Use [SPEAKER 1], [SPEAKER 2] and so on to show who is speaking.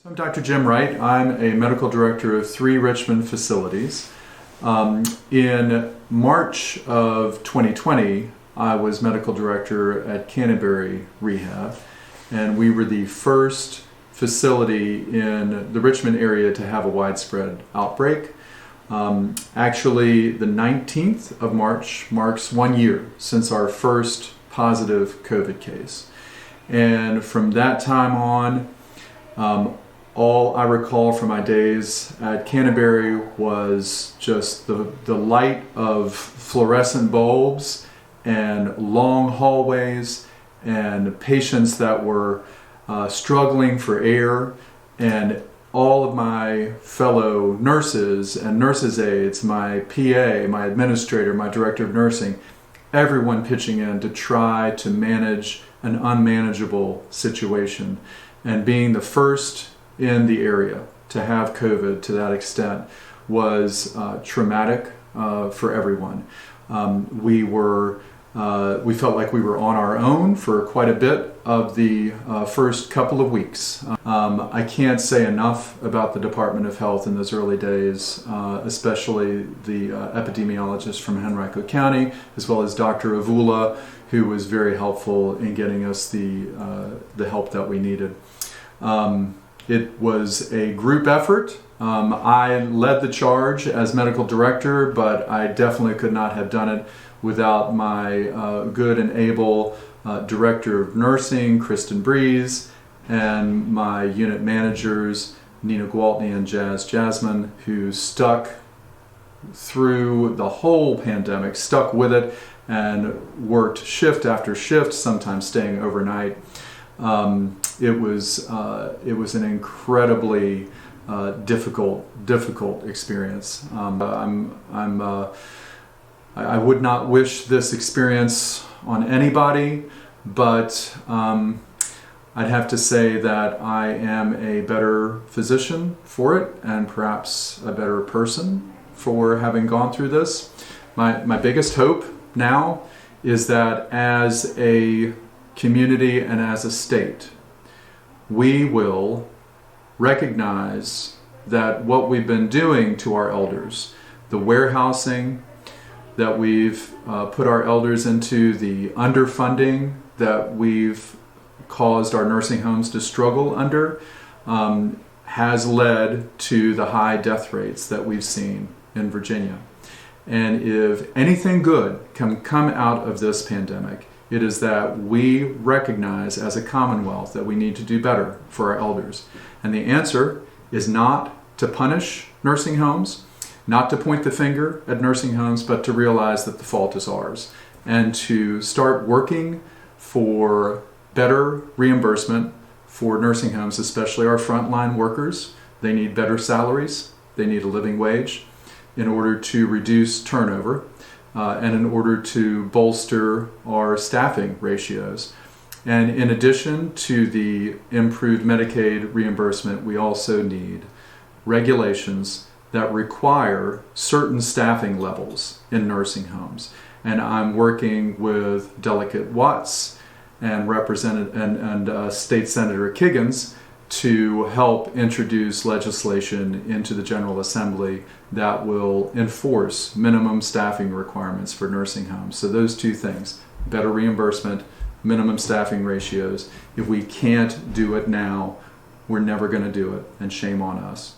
[SPEAKER 1] I'm Dr. Jim Wright. I'm a medical director of 3 Richmond facilities. In March of 2020, I was medical director at Canterbury Rehab, and we were the first facility in the Richmond area to have a widespread outbreak. Actually, the 19th of March marks 1 year since our first positive COVID case. And from that time on, all I recall from my days at Canterbury was just the light of fluorescent bulbs and long hallways and patients that were struggling for air, and all of my fellow nurses and nurses' aides, my PA, my administrator, my director of nursing, everyone pitching in to try to manage an unmanageable situation. And being the first in the area to have COVID to that extent was traumatic for everyone. We felt like we were on our own for quite a bit of the first couple of weeks. I can't say enough about the Department of Health in those early days, especially the epidemiologist from Henrico County, as well as Dr. Avula, who was very helpful in getting us the help that we needed. It was a group effort. I led the charge as medical director, but I definitely could not have done it without my good and able director of nursing, Kristen Breeze, and my unit managers, Nina Gwaltney and Jasmine, who stuck through the whole pandemic, stuck with it, and worked shift after shift, sometimes staying overnight. It was an incredibly difficult experience. I would not wish this experience on anybody, but I'd have to say that I am a better physician for it, and perhaps a better person for having gone through this. My biggest hope now is that as a community and as a state, we will recognize that what we've been doing to our elders, the warehousing that we've put our elders into, the underfunding that we've caused our nursing homes to struggle under, has led to the high death rates that we've seen in Virginia. And if anything good can come out of this pandemic, it is that we recognize as a Commonwealth that we need to do better for our elders. And the answer is not to punish nursing homes, not to point the finger at nursing homes, but to realize that the fault is ours, and to start working for better reimbursement for nursing homes, especially our frontline workers. They need better salaries, they need a living wage in order to reduce turnover, and in order to bolster our staffing ratios. And in addition to the improved Medicaid reimbursement, we also need regulations that require certain staffing levels in nursing homes. And I'm working with Delegate Watts and State Senator Kiggins to help introduce legislation into the General Assembly that will enforce minimum staffing requirements for nursing homes. So those two things, better reimbursement, minimum staffing ratios. If we can't do it now, we're never going to do it, and shame on us.